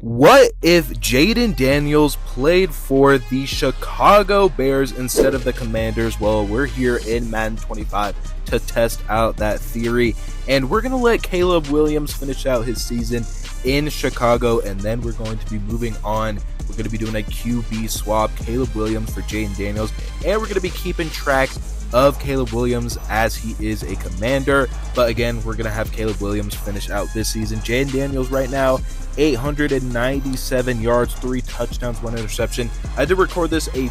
What if Jayden Daniels played for the Chicago Bears instead of the Commanders? Well, we're here in Madden 25 to test out that theory, and we're going to let Caleb Williams finish out his season in Chicago, and then we're going to be moving on. We're going to be doing a QB swap, Caleb Williams for Jayden Daniels, and we're going to be keeping track of Caleb Williams as he is a Commander. But again, we're going to have Caleb Williams finish out this season. Jayden Daniels right now, 897 yards, 3 touchdowns, 1 interception. I did record this a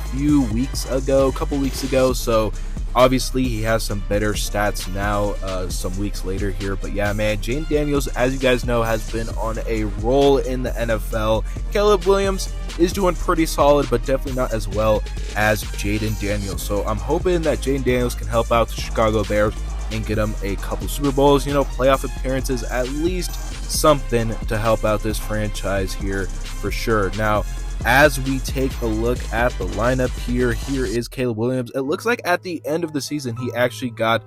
couple weeks ago, so obviously he has some better stats now some weeks later here. But yeah, man, Jayden Daniels, as you guys know, has been on a roll in the NFL. Caleb Williams is doing pretty solid, but definitely not as well as Jayden Daniels. So I'm hoping that Jayden Daniels can help out the Chicago Bears and get them a couple Super Bowls, playoff appearances, at least something to help out this franchise here for sure. Now, as we take a look at the lineup here is Caleb Williams. It looks like at the end of the season, he actually got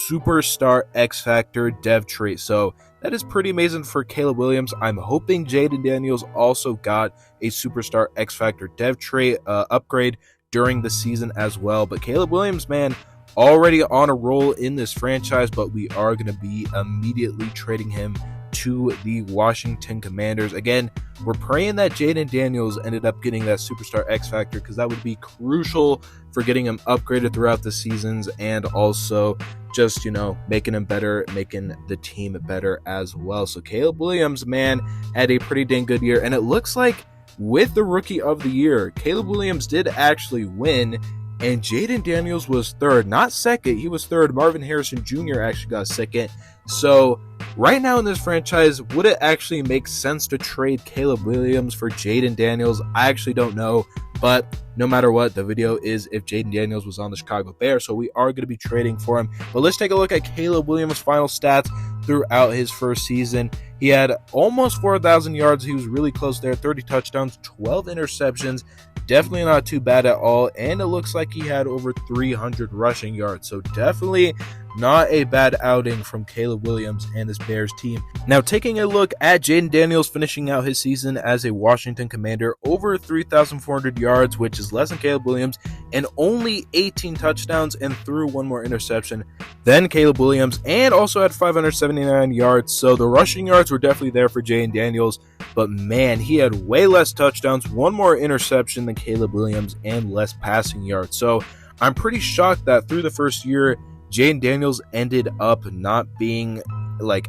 Superstar X Factor Dev Trait. So that is pretty amazing for Caleb Williams. I'm hoping Jayden Daniels also got a Superstar X Factor Dev Trait upgrade during the season as well. But Caleb Williams, man, already on a roll in this franchise, but we are going to be immediately trading him to the Washington Commanders. Again, we're praying that Jayden Daniels ended up getting that Superstar X Factor, because that would be crucial for getting him upgraded throughout the seasons, and also just, making him better, making the team better as well. So Caleb Williams, man, had a pretty dang good year, and it looks like with the Rookie of the Year, Caleb Williams did actually win, and Jayden Daniels was third, not second. He was third. Marvin Harrison Jr. actually got second. So right now in this franchise, would it actually make sense to trade Caleb Williams for Jayden Daniels? I actually don't know, but no matter what, the video is if Jayden Daniels was on the Chicago Bears, so we are going to be trading for him. But let's take a look at Caleb Williams' final stats throughout his first season. He had almost 4,000 yards. He was really close there. 30 touchdowns, 12 interceptions. Definitely not too bad at all. And it looks like he had over 300 rushing yards. So definitely not a bad outing from Caleb Williams and this Bears team. Now, taking a look at Jayden Daniels finishing out his season as a Washington Commander, over 3,400 yards, which is less than Caleb Williams, and only 18 touchdowns, and threw 1 more interception than Caleb Williams, and also had 579 yards. So the rushing yards were definitely there for Jayden Daniels, but man, he had way less touchdowns, 1 more interception than Caleb Williams, and less passing yards. So I'm pretty shocked that through the first year, Jayden Daniels ended up not being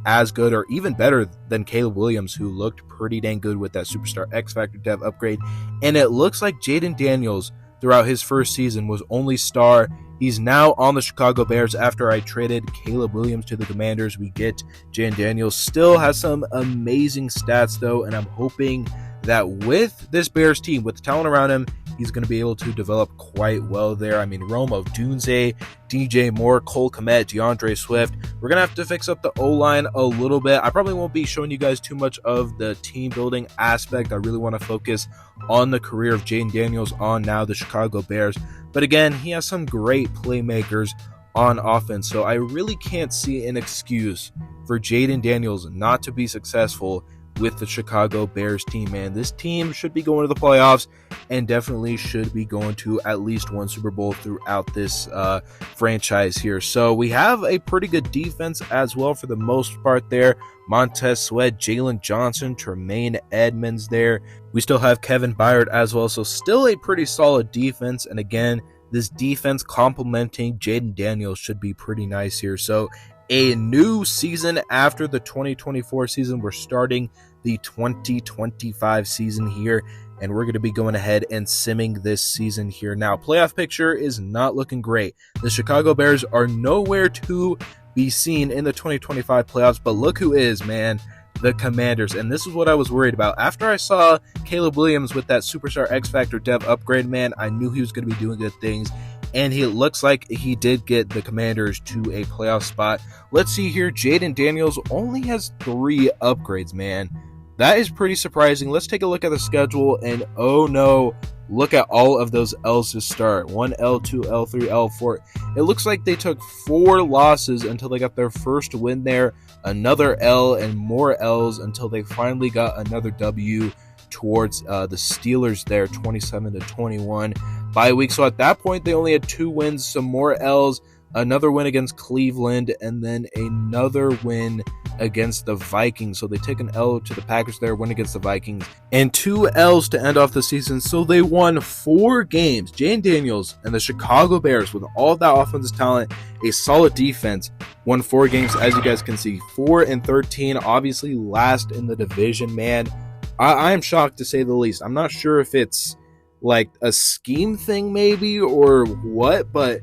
as good or even better than Caleb Williams, who looked pretty dang good with that Superstar X Factor Dev upgrade. And it looks like Jayden Daniels throughout his first season was only star. He's now on the Chicago Bears after I traded Caleb Williams to the Commanders. We get Jayden Daniels. Still has some amazing stats though, and I'm hoping that with this Bears team, with the talent around him, he's going to be able to develop quite well there. I mean, Rome Odunze, DJ Moore, Cole Kmet, DeAndre Swift. We're going to have to fix up the O-line a little bit. I probably won't be showing you guys too much of the team building aspect. I really want to focus on the career of Jayden Daniels on now the Chicago Bears. But again, he has some great playmakers on offense, so I really can't see an excuse for Jayden Daniels not to be successful with the Chicago Bears team, man. This team should be going to the playoffs and definitely should be going to at least 1 Super Bowl throughout this franchise here. So we have a pretty good defense as well for the most part there. Montez Sweat, Jalen Johnson, Tremaine Edmonds there. We still have Kevin Byard as well, so still a pretty solid defense. And again, this defense complementing Jayden Daniels should be pretty nice here. So a new season after the 2024 season. We're starting the 2025 season here, and we're going to be going ahead and simming this season here. Now, playoff picture is not looking great. The Chicago Bears are nowhere to be seen in the 2025 playoffs, but look who is, man. The Commanders. And this is what I was worried about. After I saw Caleb Williams with that Superstar X Factor Dev upgrade, man, I knew he was going to be doing good things. And he looks like he did get the Commanders to a playoff spot. Let's see here. Jayden Daniels only has 3 upgrades, man. That is pretty surprising. Let's take a look at the schedule. And oh no, look at all of those L's to start. 1 L, 2 L, 3 L, 4. It looks like they took 4 losses until they got their first win there. Another L and more L's until they finally got another W. towards the Steelers there, 27-21 bye week. So at that point, they only had 2 wins, some more L's, another win against Cleveland, and then another win against the Vikings. So they take an L to the Packers there, win against the Vikings, and 2 L's to end off the season. So they won 4 games. Jayden Daniels and the Chicago Bears, with all of that offensive talent, a solid defense, won 4 games. As you guys can see, 4-13, obviously last in the division. Man, I am shocked to say the least. I'm not sure if it's like a scheme thing maybe or what, but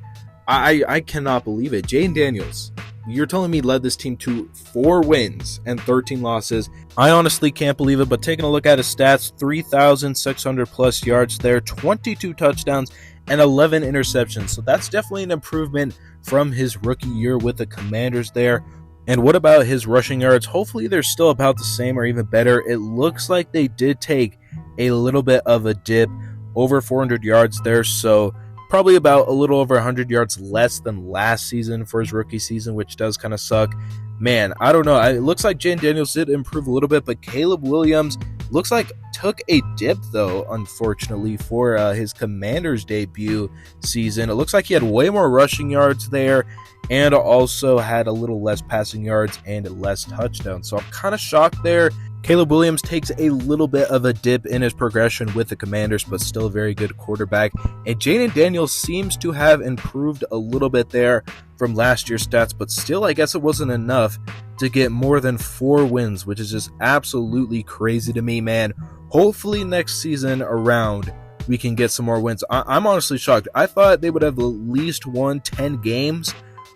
I cannot believe it. Jayden Daniels, you're telling me, led this team to 4 wins and 13 losses. I honestly can't believe it, but taking a look at his stats, 3,600 plus yards there, 22 touchdowns, and 11 interceptions. So that's definitely an improvement from his rookie year with the Commanders there. And what about his rushing yards? Hopefully they're still about the same or even better. It looks like they did take a little bit of a dip, over 400 yards there, so probably about a little over 100 yards less than last season for his rookie season, which does kind of suck. Man, I don't know. It looks like Jayden Daniels did improve a little bit, but Caleb Williams looks like took a dip, though, unfortunately, for his Commanders debut season. It looks like he had way more rushing yards there and also had a little less passing yards and less touchdowns. So I'm kind of shocked there. Caleb Williams takes a little bit of a dip in his progression with the Commanders, but still a very good quarterback. And Jayden Daniels seems to have improved a little bit there from last year's stats, but still, I guess it wasn't enough to get more than 4 wins, which is just absolutely crazy to me, man. Hopefully next season around, we can get some more wins. I'm honestly shocked. I thought they would have at least won 10 games,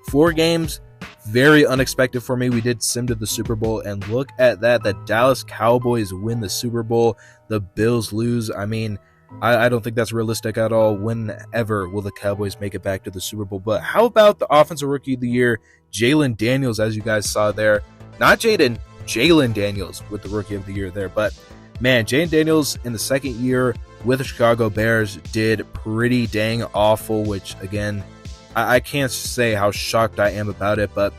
4 games. Very unexpected for me. We did sim to the Super Bowl, and look at that. The Dallas Cowboys win the Super Bowl. The Bills lose. I mean, I don't think that's realistic at all. Whenever will the Cowboys make it back to the Super Bowl? But how about the Offensive Rookie of the Year, Jayden Daniels, as you guys saw there? Not Jayden, Jaylen Daniels with the Rookie of the Year there. But, man, Jayden Daniels in the second year with the Chicago Bears did pretty dang awful, which, again, I can't say how shocked I am about it, but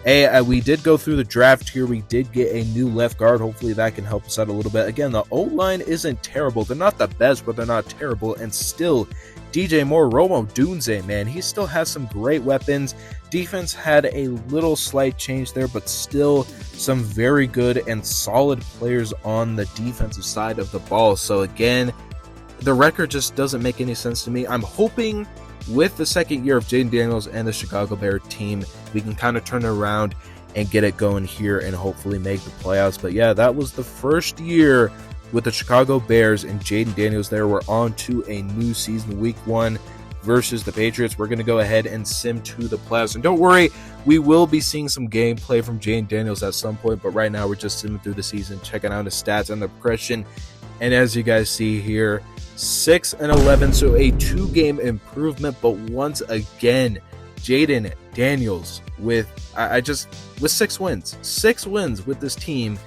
hey, we did go through the draft here. We did get a new left guard. Hopefully that can help us out a little bit. Again, the O-line isn't terrible. They're not the best, but they're not terrible. And still, DJ Moore, Rome Odunze, man, he still has some great weapons. Defense had a little slight change there, but still some very good and solid players on the defensive side of the ball. So again, the record just doesn't make any sense to me. I'm hoping with the second year of Jayden Daniels and the Chicago Bears team, we can kind of turn it around and get it going here and hopefully make the playoffs. But yeah, that was the first year with the Chicago Bears and Jayden Daniels there. We're on to a new season, week 1 versus the Patriots. We're going to go ahead and sim to the playoffs. And don't worry, we will be seeing some gameplay from Jayden Daniels at some point, but right now we're just simming through the season, checking out his stats and the progression. And as you guys see here, 6-11, so a 2-game improvement. But once again, Jayden Daniels with 6 wins with this team.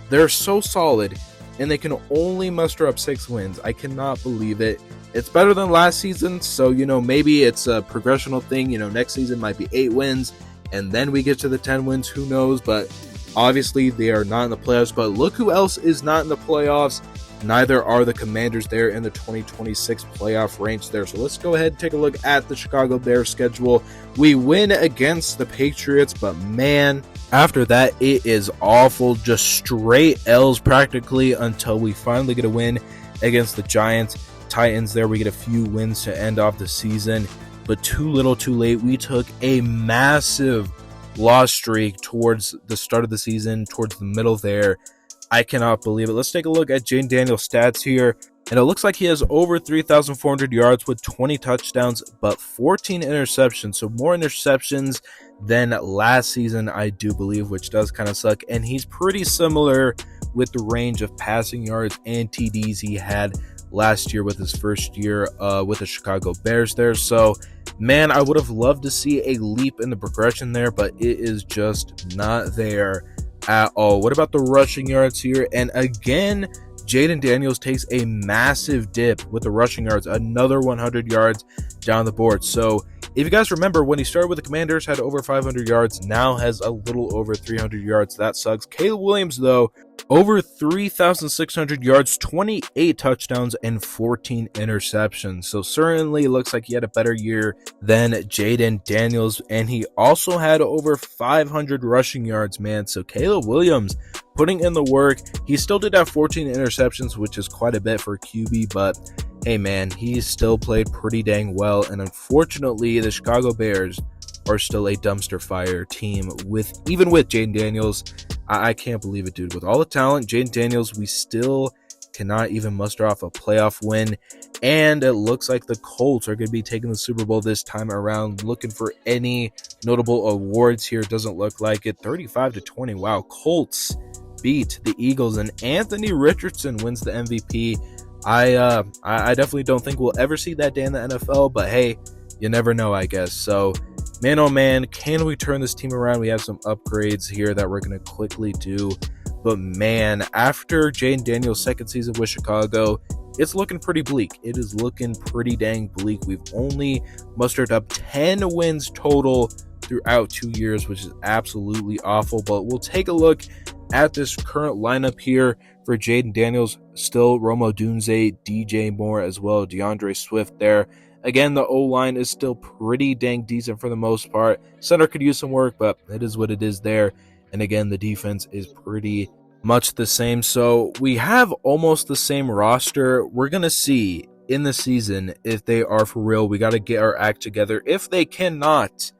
They're so solid, and they can only muster up 6 wins. I cannot believe it. It's better than last season, so maybe it's a progressional thing. Next season might be 8 wins, and then we get to the 10 wins. Who knows? But obviously they are not in the playoffs. But look who else is not in the playoffs. Neither are the Commanders there in the 2026 playoff range there. So let's go ahead and take a look at the Chicago Bears schedule. We win against the Patriots, but man, after that, it is awful. Just straight L's practically until we finally get a win against the Giants. Titans there, we get a few wins to end off the season, but too little too late. We took a massive loss streak towards the start of the season, towards the middle there. I cannot believe it. Let's take a look at Jayden Daniels' stats here. And it looks like he has over 3,400 yards with 20 touchdowns, but 14 interceptions. So more interceptions than last season, I do believe, which does kind of suck. And he's pretty similar with the range of passing yards and TDs he had last year with his first year with the Chicago Bears there. So, man, I would have loved to see a leap in the progression there, but it is just not there at all. What about the rushing yards here? And again, Jayden Daniels takes a massive dip with the rushing yards, another 100 yards down the board. So If you guys remember, when he started with the Commanders, had over 500 yards, now has a little over 300 yards. That sucks. Caleb Williams, though, over 3,600 yards, 28 touchdowns, and 14 interceptions. So certainly looks like he had a better year than Jayden Daniels, and he also had over 500 rushing yards, man. So Caleb Williams putting in the work. He still did have 14 interceptions, which is quite a bit for a QB, but hey man, he still played pretty dang well, and unfortunately the Chicago Bears are still a dumpster fire team even with Jayden Daniels. I can't believe it, dude. With all the talent, Jayden Daniels, we still cannot even muster off a playoff win, and it looks like the Colts are going to be taking the Super Bowl this time around. Looking for any notable awards here, doesn't look like it. 35-20. Wow, Colts beat the Eagles, and Anthony Richardson wins the MVP. I definitely don't think we'll ever see that day in the NFL, but hey, you never know, I guess. So, man, oh man, can we turn this team around? We have some upgrades here that we're going to quickly do. But man, after Jayden Daniels' second season with Chicago, it's looking pretty bleak. It is looking pretty dang bleak. We've only mustered up 10 wins total throughout 2 years, which is absolutely awful. But we'll take a look at this current lineup here for Jayden Daniels. Still Rome Odunze, DJ Moore as well, DeAndre Swift there. Again, the O-line is still pretty dang decent for the most part. Center could use some work, but it is what it is there. And again, the defense is pretty much the same. So we have almost the same roster. We're going to see in the season if they are for real. We got to get our act together. If they cannot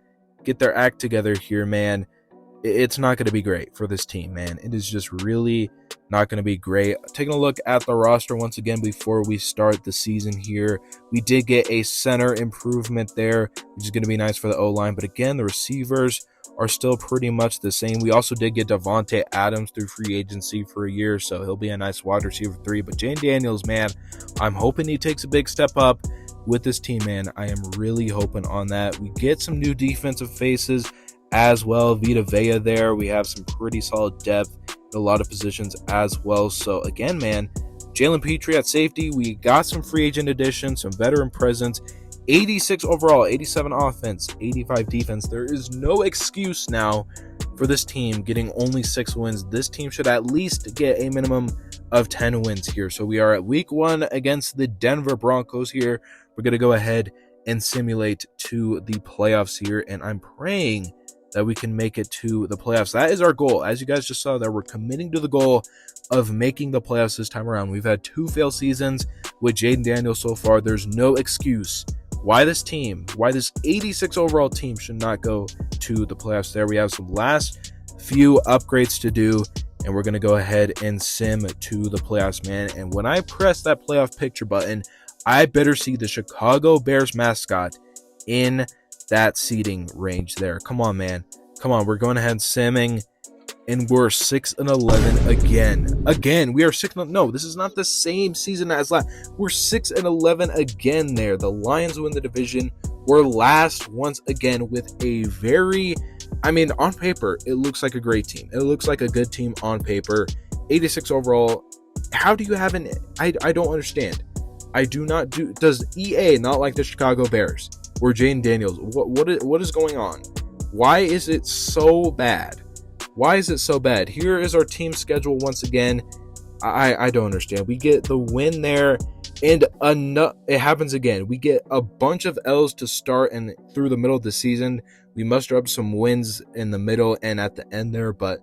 get their act together here, man, it's not going to be great for this team, man. It is just really not going to be great. Taking a look at the roster once again before we start the season here, we did get a center improvement there, which is going to be nice for the O-line. But again, the receivers are still pretty much the same. We also did get Devontae Adams through free agency for a year, so he'll be a nice wide receiver 3. But Jayden Daniels, man, I'm hoping he takes a big step up with this team, man. I am really hoping on that. We get some new defensive faces as well. Vita Vea there. We have some pretty solid depth in a lot of positions as well. So again, man, Jalen Petrie at safety. We got some free agent additions, some veteran presence. 86 overall, 87 offense, 85 defense. There is no excuse now for this team getting only 6 wins. This team should at least get a minimum of 10 wins here. So we are at week 1 against the Denver Broncos here. We're going to go ahead and simulate to the playoffs here, and I'm praying that we can make it to the playoffs. That is our goal. As you guys just saw, that we're committing to the goal of making the playoffs this time around. We've had 2 failed seasons with Jayden Daniels so far. There's no excuse why this 86 overall team should not go to the playoffs there. We have some last few upgrades to do, and we're going to go ahead and sim to the playoffs, man. And when I press that playoff picture button, I better see the Chicago Bears mascot in that seating range there. Come on, man. Come on. We're going ahead and simming, and we're 6-11 again. We are 6. No, this is not the same season as last. We're 6-11 again there. The Lions win the division. We're last once again with a very, on paper, it looks like a great team. It looks like a good team on paper. 86 overall. How do you have an... I don't understand. Does EA not like the Chicago Bears or Jayden Daniels? What is going on? Why is it so bad? Why is it so bad? Here is our team schedule once again. I don't understand. We get the win there, and it happens again. We get a bunch of L's to start and through the middle of the season. We muster up some wins in the middle and at the end there, but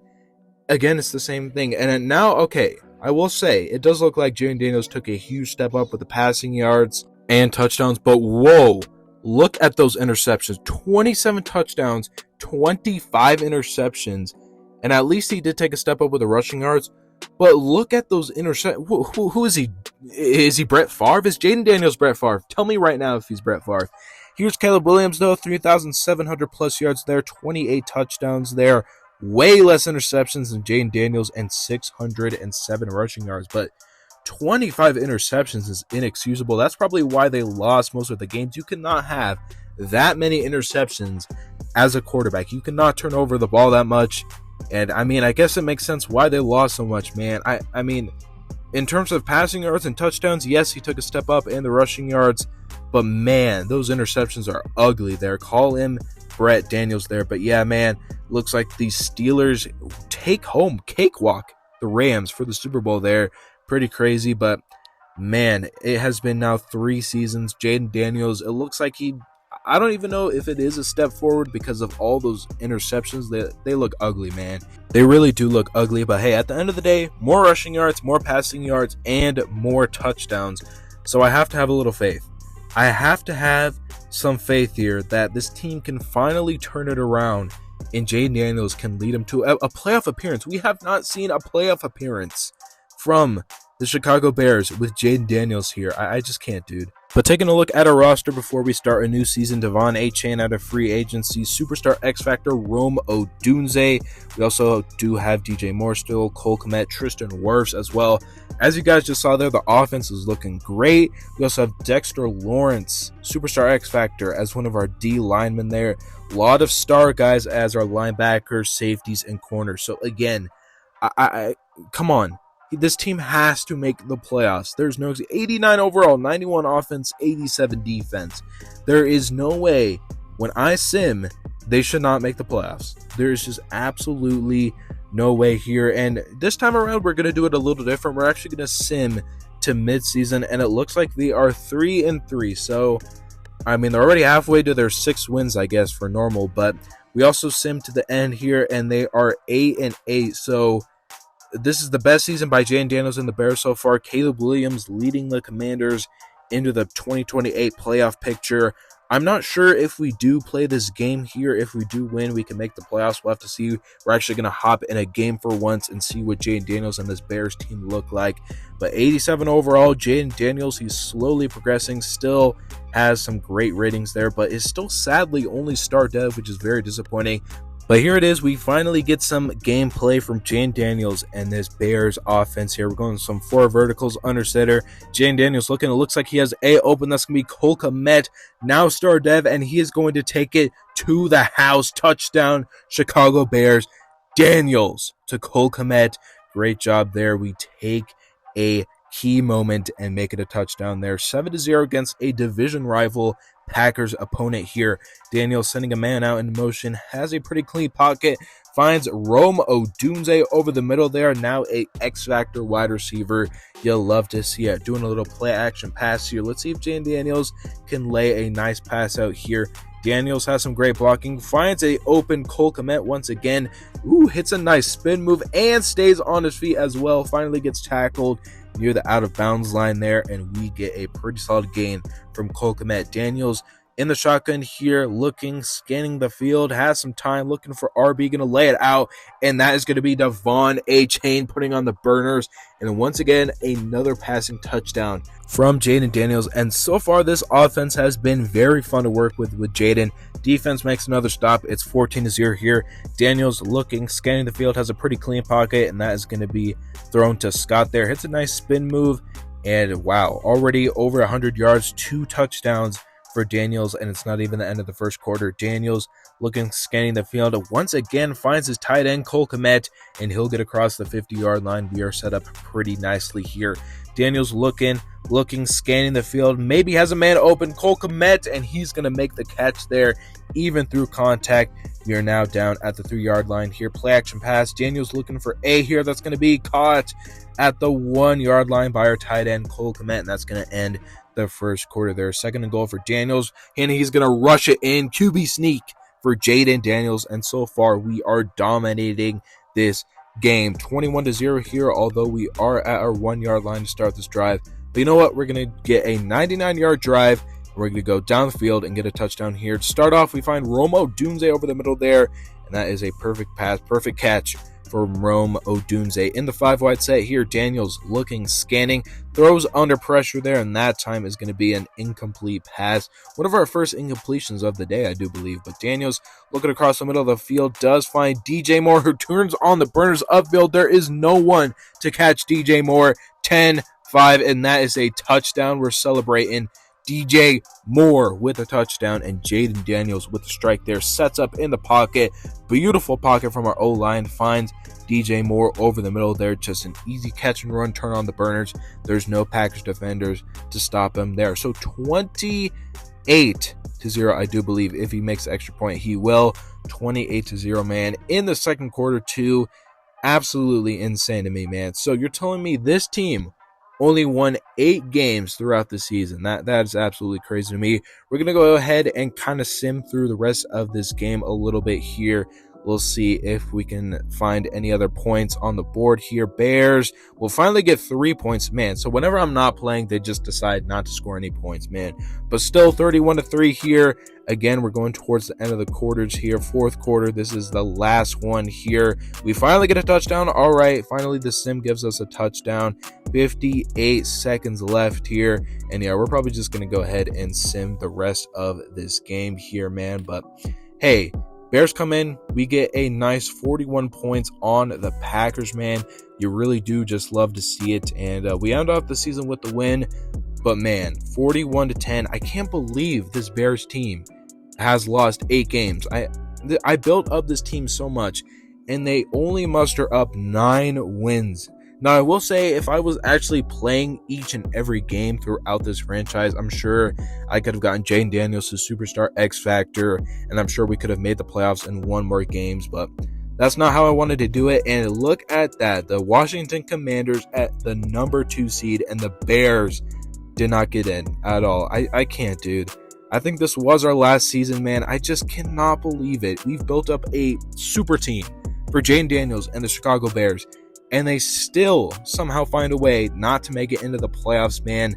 again, it's the same thing. And now, okay, I will say, it does look like Jayden Daniels took a huge step up with the passing yards and touchdowns, but whoa, look at those interceptions. 27 touchdowns, 25 interceptions, and at least he did take a step up with the rushing yards. But look at those interceptions. Who is he? Is he Brett Favre? Is Jayden Daniels Brett Favre? Tell me right now if he's Brett Favre. Here's Caleb Williams, though, 3,700 plus yards there, 28 touchdowns there. Way less interceptions than Jayden Daniels and 607 rushing yards. But 25 interceptions is inexcusable. That's probably why they lost most of the games. You cannot have that many interceptions as a quarterback. You cannot turn over the ball that much. And I guess it makes sense why they lost so much, man. I mean, in terms of passing yards and touchdowns, yes, he took a step up in the rushing yards. But man, those interceptions are ugly there. Call him Brett Daniels there. But yeah, man, looks like the Steelers take home, cakewalk the Rams for the Super Bowl there. Pretty crazy, but man, it has been now 3 seasons. Jayden Daniels, it looks like I don't even know if it is a step forward because of all those interceptions. They look ugly, man. They really do look ugly, but hey, at the end of the day, more rushing yards, more passing yards, and more touchdowns. So I have to have a little faith. I have to have some faith here that this team can finally turn it around and Jayden Daniels can lead them to a playoff appearance. We have not seen a playoff appearance from the Chicago Bears with Jayden Daniels here. I just can't, dude. But taking a look at our roster before we start a new season, Devon Achane out of free agency, Superstar X Factor Rome Odunze. We also do have DJ Moore still, Cole Kmet, Tristan Wirfs as well. As you guys just saw there, the offense is looking great. We also have Dexter Lawrence, Superstar X Factor, as one of our D linemen there. A lot of star guys as our linebackers, safeties, and corners. So again, I come on. This team has to make the playoffs. There's no 89 overall, 91 offense, 87 defense. There is no way when I sim, they should not make the playoffs. There's just absolutely no way here. And this time around, we're going to do it a little different. We're actually going to sim to midseason, and it looks like they are 3-3. So, I mean, they're already halfway to their 6 wins, I guess, for normal. But we also sim to the end here, and they are 8-8. So, this is the best season by Jayden Daniels and the Bears so far. Caleb Williams leading the Commanders into the 2028 playoff picture. I'm not sure if we do play this game here. If we do win, we can make the playoffs. We'll have to see. We're actually going to hop in a game for once and see what Jayden Daniels and this Bears team look like. But 87 overall, Jayden Daniels, he's slowly progressing. Still has some great ratings there, but is still sadly only star dev, which is very disappointing. But here it is. We finally get some gameplay from Jayden Daniels and this Bears offense here. We're going with some 4 verticals under center. Jayden Daniels looking. It looks like he has A open. That's going to be Cole Kmet, now star dev, and he is going to take it to the house. Touchdown, Chicago Bears. Daniels to Cole Kmet. Great job there. We take a key moment and make it a touchdown there. 7-0 against a division rival Packers opponent here. Daniels sending a man out in motion, has a pretty clean pocket, finds Rome Odunze over the middle there, now a X-Factor wide receiver. You'll love to see it. Doing a little play action pass here. Let's see if Jayden Daniels can lay a nice pass out here. Daniels has some great blocking, finds a open Cole Kmet once again. Hits a nice spin move and stays on his feet as well. Finally gets tackled near the out of bounds line there, and we get a pretty solid gain from Cole Kmet. Daniels in the shotgun here, looking, scanning the field, has some time, looking for RB, going to lay it out, and that is going to be Devon Achane putting on the burners. And once again, another passing touchdown from Jayden Daniels. And so far, this offense has been very fun to work with Jayden. Defense makes another stop. It's 14-0 here. Daniels looking, scanning the field, has a pretty clean pocket, and that is going to be thrown to Scott there. Hits a nice spin move, and wow, already over 100 yards, 2 touchdowns for Daniels, and it's not even the end of the first quarter. Daniels looking, scanning the field, once again finds his tight end Cole Kmet, and he'll get across the 50-yard line. We are set up pretty nicely here. Daniels looking, scanning the field, maybe has a man open, Cole Kmet, and he's going to make the catch there, even through contact. We are now down at the 3-yard line here. Play action pass. Daniels looking for A here. That's going to be caught at the 1-yard line by our tight end Cole Kmet, and that's going to end the first quarter there. 2nd and goal for Daniels, and he's going to rush it in. QB sneak for Jayden Daniels, and so far we are dominating this game. 21-0 here, although we are at our 1-yard line to start this drive. But you know what? We're going to get a 99-yard drive. We're going to go down the field and get a touchdown here. To start off, we find Rome Odunze over the middle there, and that is a perfect pass, perfect catch from Rome Odunze. In the 5-wide set here, Daniels looking, scanning, throws under pressure there, and that time is going to be an incomplete pass. One of our first incompletions of the day, I do believe. But Daniels looking across the middle of the field, does find DJ Moore, who turns on the burners upfield. There is no one to catch DJ Moore. 10-5, and that is a touchdown. We're celebrating. DJ Moore with a touchdown, and Jayden Daniels with a strike there. Sets up in the pocket. Beautiful pocket from our O-line. Finds DJ Moore over the middle there. Just an easy catch and run. Turn on the burners. There's no Packers defenders to stop him there. So 28-0, I do believe. If he makes the extra point, he will. 28-0, man. In the second quarter, too. Absolutely insane to me, man. So you're telling me this team only won 8 games throughout the season. That is absolutely crazy to me. We're going to go ahead and kind of sim through the rest of this game a little bit here. We'll see if we can find any other points on the board here. Bears will finally get 3 points, man. So whenever I'm not playing, they just decide not to score any points, man. But still 31-3 here. Again, we're going towards the end of the quarters here. Fourth quarter, this is the last one here. We finally get a touchdown. All right, finally the sim gives us a touchdown. 58 seconds left here. And yeah, we're probably just going to go ahead and sim the rest of this game here, man. But hey, Bears come in, we get a nice 41 points on the Packers, man. You really do just love to see it. And we end off the season with the win. But man, 41-10. I can't believe this Bears team has lost 8 games. I built up this team so much, and they only muster up 9 wins. Now, I will say, if I was actually playing each and every game throughout this franchise, I'm sure I could have gotten Jayden Daniels to Superstar X Factor, and I'm sure we could have made the playoffs and won more games, but that's not how I wanted to do it. And look at that. The Washington Commanders at the number 2 seed, and the Bears did not get in at all. I can't, dude. I think this was our last season, man. I just cannot believe it. We've built up a super team for Jayden Daniels and the Chicago Bears, and they still somehow find a way not to make it into the playoffs, man.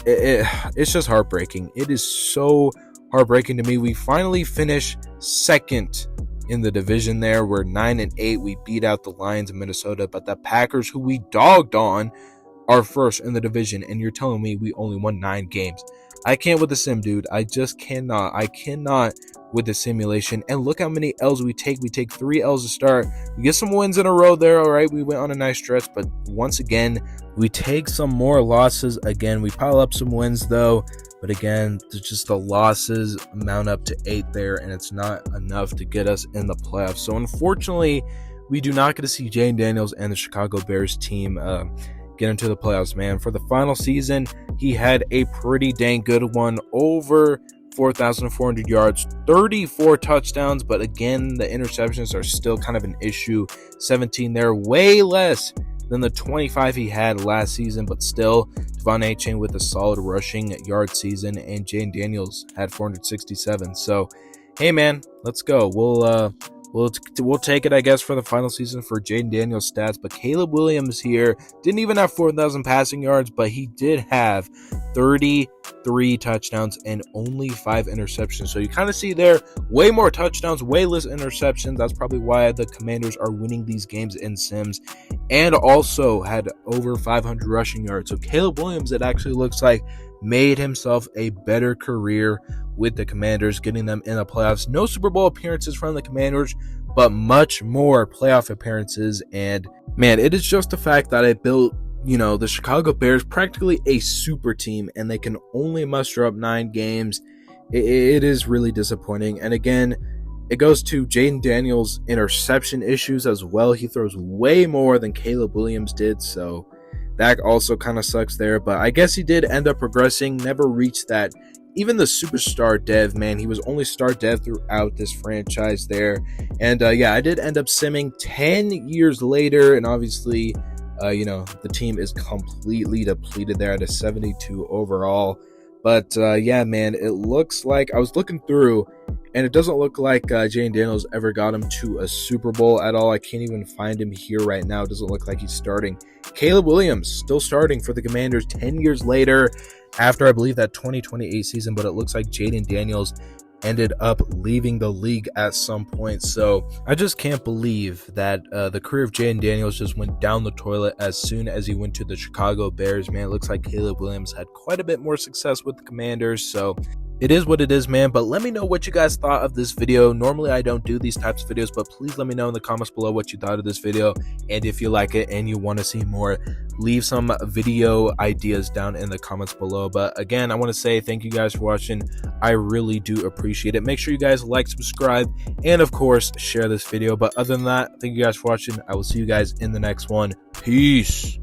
It's just heartbreaking. It is so heartbreaking to me. We finally finish second in the division there. We're 9-8. We beat out the Lions of Minnesota, but the Packers, who we dogged on, are first in the division, and you're telling me we only won 9 games. I can't with the sim, dude. I just cannot. I cannot with the simulation. And look how many L's we take. We take 3 L's to start. We get some wins in a row there, all right? We went on a nice stretch, but once again, we take some more losses. Again, we pile up some wins, though. But again, just the losses mount up to 8 there, and it's not enough to get us in the playoffs. So unfortunately, we do not get to see Jayden Daniels and the Chicago Bears team get into the playoffs, man. For the final season, he had a pretty dang good one. Over 4,400 yards, 34 touchdowns, but again, the interceptions are still kind of an issue. 17 there, way less than the 25 he had last season, but still, Devon Achane with a solid rushing yard season, and Jayden Daniels had 467. So, hey, man, let's go. We'll take it, I guess, for the final season for Jayden Daniels' stats. But Caleb Williams here didn't even have 4,000 passing yards, but he did have 33 touchdowns and only 5 interceptions. So you kind of see there, way more touchdowns, way less interceptions. That's probably why the Commanders are winning these games in Sims. And also had over 500 rushing yards. So Caleb Williams, it actually looks like, made himself a better career with the Commanders, getting them in the playoffs. No Super Bowl appearances from the Commanders, but much more playoff appearances. And man, it is just the fact that I built, the Chicago Bears practically a super team, and they can only muster up 9 games. It is really disappointing. And again, it goes to Jayden Daniels' interception issues as well. He throws way more than Caleb Williams did, so that also kind of sucks there. But I guess he did end up progressing, never reached that. Even the superstar dev, man, he was only star dev throughout this franchise there. And yeah, I did end up simming 10 years later, and obviously, the team is completely depleted there at a 72 overall. But yeah, man, it looks like, I was looking through, and it doesn't look like Jayden Daniels ever got him to a Super Bowl at all. I can't even find him here right now. It doesn't look like he's starting. Caleb Williams still starting for the Commanders 10 years later, after I believe that 2028 season, but it looks like Jayden Daniels ended up leaving the league at some point. So I just can't believe that the career of Jayden Daniels just went down the toilet as soon as he went to the Chicago Bears. Man, it looks like Caleb Williams had quite a bit more success with the Commanders. So It is what it is, man, but let me know what you guys thought of this video. Normally I don't do these types of videos, but please let me know in the comments below what you thought of this video, and if you like it and you want to see more, leave some video ideas down in the comments below. But again, I want to say thank you guys for watching. I really do appreciate it. Make sure you guys like, subscribe, and of course share this video. But other than that, thank you guys for watching. I will see you guys in the next one. Peace.